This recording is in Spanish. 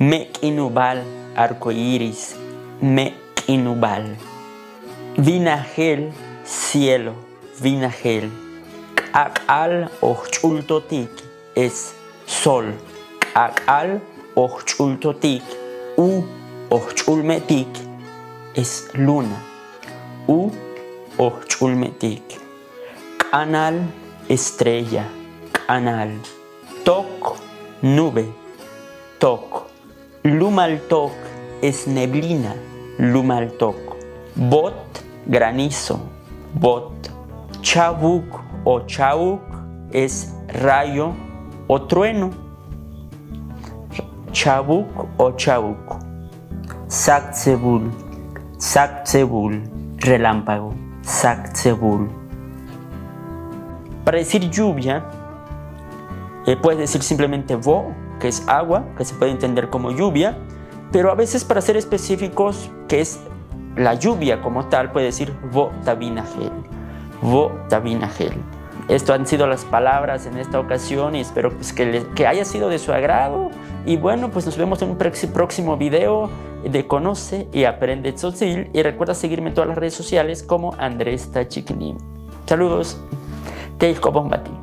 Meq'inubal, arcoíris, meq'inubal. Vinagel, cielo, vinagel. K'ak'al ojch'ultotik es sol. K'ak'al ojch'ultotik u ojch'ulmetik es luna. U ojch'ulmetik. K'anal, estrella, k'anal. Tok, nube, tok. Lumaltok es neblina, lumaltok. Bot, granizo, bot. Chabuk o chauk es rayo o trueno. Chabuk o chauk. Saktsebul, saktsebul, relámpago, saktsebul. Para decir lluvia, puedes decir simplemente vo, que es agua, que se puede entender como lluvia, pero a veces para ser específicos, que es la lluvia como tal, puede decir vo tabinagel, vo tabinagel. Esto han sido las palabras en esta ocasión y espero pues, que haya sido de su agrado. Y bueno, pues nos vemos en un próximo video de Conoce y Aprende Tzotzil. Y recuerda seguirme en todas las redes sociales como Andrés Tachiknim. Saludos. Teilko Bombati.